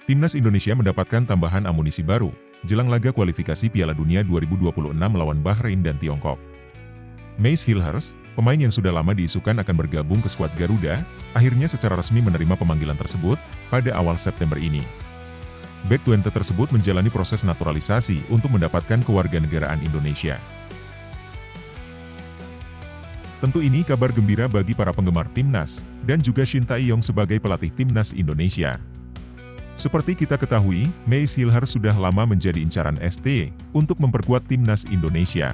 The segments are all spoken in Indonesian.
Timnas Indonesia mendapatkan tambahan amunisi baru, jelang laga kualifikasi Piala Dunia 2026 melawan Bahrain dan Tiongkok. Mace Hilhers, pemain yang sudah lama diisukan akan bergabung ke skuad Garuda, akhirnya secara resmi menerima pemanggilan tersebut pada awal September ini. Bek Twente tersebut menjalani proses naturalisasi untuk mendapatkan kewarganegaraan Indonesia. Tentu ini kabar gembira bagi para penggemar Timnas, dan juga Shin Tae-yong sebagai pelatih Timnas Indonesia. Seperti kita ketahui, Mace Hilhers sudah lama menjadi incaran ST untuk memperkuat Timnas Indonesia.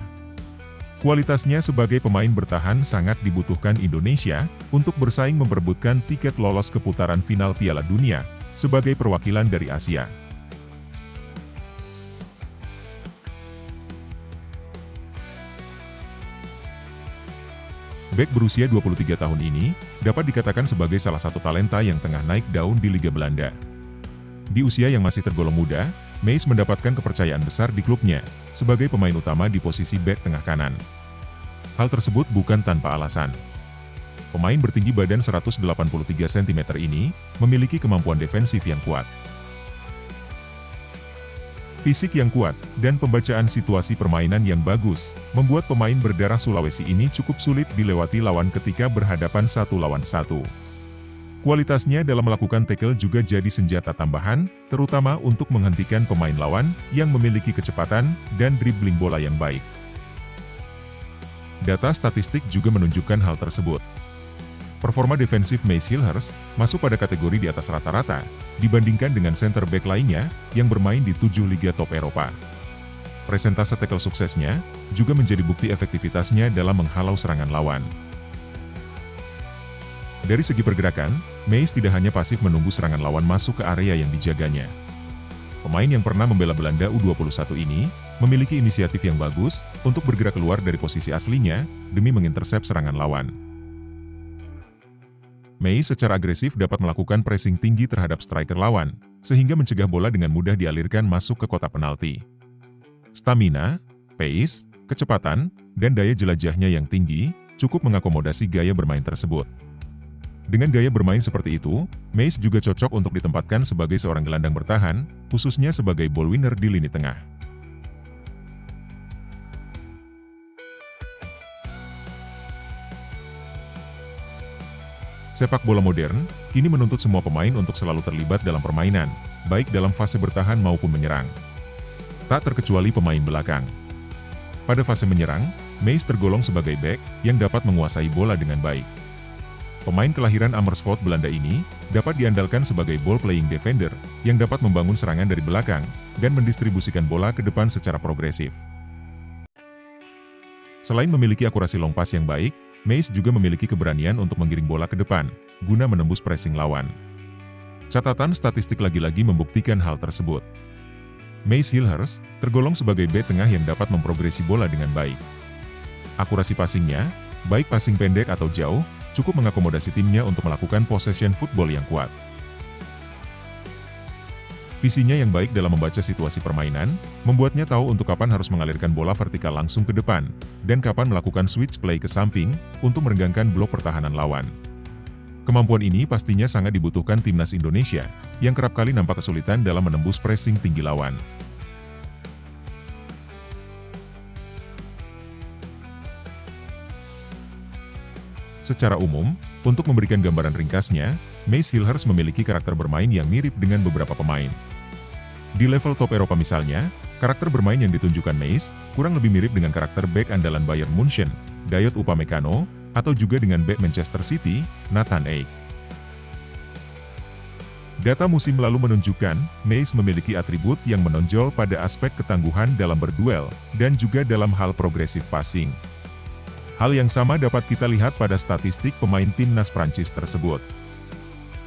Kualitasnya sebagai pemain bertahan sangat dibutuhkan Indonesia untuk bersaing memperebutkan tiket lolos ke putaran final Piala Dunia sebagai perwakilan dari Asia. Bek berusia 23 tahun ini dapat dikatakan sebagai salah satu talenta yang tengah naik daun di Liga Belanda. Di usia yang masih tergolong muda, Mace mendapatkan kepercayaan besar di klubnya sebagai pemain utama di posisi bek tengah kanan. Hal tersebut bukan tanpa alasan. Pemain bertinggi badan 183 cm ini memiliki kemampuan defensif yang kuat. Fisik yang kuat dan pembacaan situasi permainan yang bagus membuat pemain berdarah Sulawesi ini cukup sulit dilewati lawan ketika berhadapan 1 lawan 1. Kualitasnya dalam melakukan tackle juga jadi senjata tambahan, terutama untuk menghentikan pemain lawan yang memiliki kecepatan dan dribbling bola yang baik. Data statistik juga menunjukkan hal tersebut. Performa defensif Mace Hilhers masuk pada kategori di atas rata-rata, dibandingkan dengan center back lainnya yang bermain di 7 liga top Eropa. Presentase tackle suksesnya juga menjadi bukti efektivitasnya dalam menghalau serangan lawan. Dari segi pergerakan, Mace tidak hanya pasif menunggu serangan lawan masuk ke area yang dijaganya. Pemain yang pernah membela Belanda U21 ini memiliki inisiatif yang bagus untuk bergerak keluar dari posisi aslinya demi mengintersep serangan lawan. Mace secara agresif dapat melakukan pressing tinggi terhadap striker lawan, sehingga mencegah bola dengan mudah dialirkan masuk ke kotak penalti. Stamina, pace, kecepatan, dan daya jelajahnya yang tinggi cukup mengakomodasi gaya bermain tersebut. Dengan gaya bermain seperti itu, Mace juga cocok untuk ditempatkan sebagai seorang gelandang bertahan, khususnya sebagai ball winner di lini tengah. Sepak bola modern kini menuntut semua pemain untuk selalu terlibat dalam permainan, baik dalam fase bertahan maupun menyerang. Tak terkecuali pemain belakang. Pada fase menyerang, Mace tergolong sebagai bek yang dapat menguasai bola dengan baik. Pemain kelahiran Amersfoort, Belanda ini dapat diandalkan sebagai ball-playing defender yang dapat membangun serangan dari belakang dan mendistribusikan bola ke depan secara progresif. Selain memiliki akurasi long pass yang baik, Mace juga memiliki keberanian untuk menggiring bola ke depan, guna menembus pressing lawan. Catatan statistik lagi-lagi membuktikan hal tersebut. Mace Hilhers tergolong sebagai bek tengah yang dapat memprogresi bola dengan baik. Akurasi passingnya, baik passing pendek atau jauh, cukup mengakomodasi timnya untuk melakukan possession football yang kuat. Visinya yang baik dalam membaca situasi permainan, membuatnya tahu untuk kapan harus mengalirkan bola vertikal langsung ke depan, dan kapan melakukan switch play ke samping untuk merenggangkan blok pertahanan lawan. Kemampuan ini pastinya sangat dibutuhkan Timnas Indonesia, yang kerap kali nampak kesulitan dalam menembus pressing tinggi lawan. Secara umum, untuk memberikan gambaran ringkasnya, Mace Hilhers memiliki karakter bermain yang mirip dengan beberapa pemain. Di level top Eropa misalnya, karakter bermain yang ditunjukkan Mace kurang lebih mirip dengan karakter bek andalan Bayern Munchen, Dayot Upamecano, atau juga dengan bek Manchester City, Nathan Ake. Data musim lalu menunjukkan, Mace memiliki atribut yang menonjol pada aspek ketangguhan dalam berduel, dan juga dalam hal progresif passing. Hal yang sama dapat kita lihat pada statistik pemain Timnas Prancis tersebut.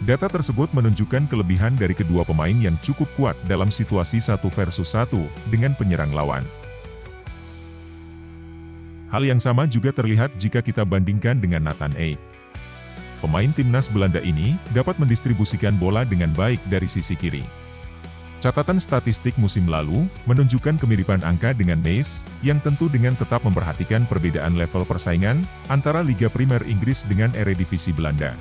Data tersebut menunjukkan kelebihan dari kedua pemain yang cukup kuat dalam situasi 1 versus 1 dengan penyerang lawan. Hal yang sama juga terlihat jika kita bandingkan dengan Nathan Ake. Pemain Timnas Belanda ini dapat mendistribusikan bola dengan baik dari sisi kiri. Catatan statistik musim lalu menunjukkan kemiripan angka dengan Mace, yang tentu dengan tetap memperhatikan perbedaan level persaingan antara Liga Primer Inggris dengan Eredivisie Belanda.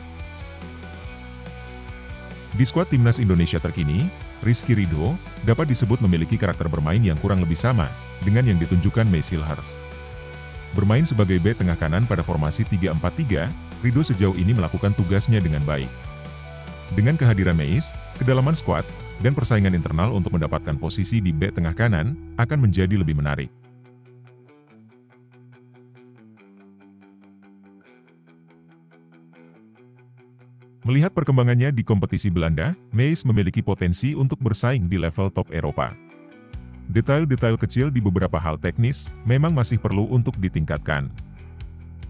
Di skuad Timnas Indonesia terkini, Rizky Ridho, dapat disebut memiliki karakter bermain yang kurang lebih sama dengan yang ditunjukkan Mace Hilhers. Bermain sebagai bek tengah kanan pada formasi 3-4-3, Ridho sejauh ini melakukan tugasnya dengan baik. Dengan kehadiran Mace, kedalaman skuad, dan persaingan internal untuk mendapatkan posisi di bek tengah kanan, akan menjadi lebih menarik. Melihat perkembangannya di kompetisi Belanda, Mace memiliki potensi untuk bersaing di level top Eropa. Detail-detail kecil di beberapa hal teknis memang masih perlu untuk ditingkatkan.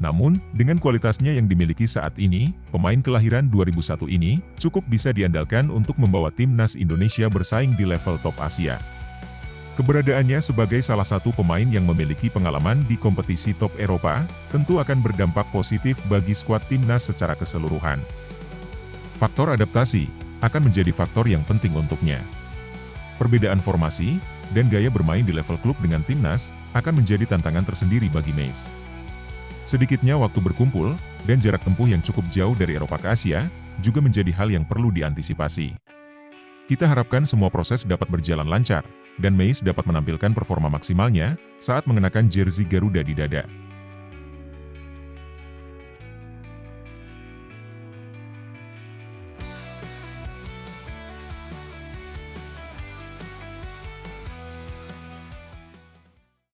Namun, dengan kualitasnya yang dimiliki saat ini, pemain kelahiran 2001 ini cukup bisa diandalkan untuk membawa timnas Indonesia bersaing di level top Asia. Keberadaannya sebagai salah satu pemain yang memiliki pengalaman di kompetisi top Eropa, tentu akan berdampak positif bagi skuad timnas secara keseluruhan. Faktor adaptasi akan menjadi faktor yang penting untuknya. Perbedaan formasi dan gaya bermain di level klub dengan timnas akan menjadi tantangan tersendiri bagi Mace. Sedikitnya waktu berkumpul dan jarak tempuh yang cukup jauh dari Eropa ke Asia juga menjadi hal yang perlu diantisipasi. Kita harapkan semua proses dapat berjalan lancar dan Mace dapat menampilkan performa maksimalnya saat mengenakan jersey Garuda di dada.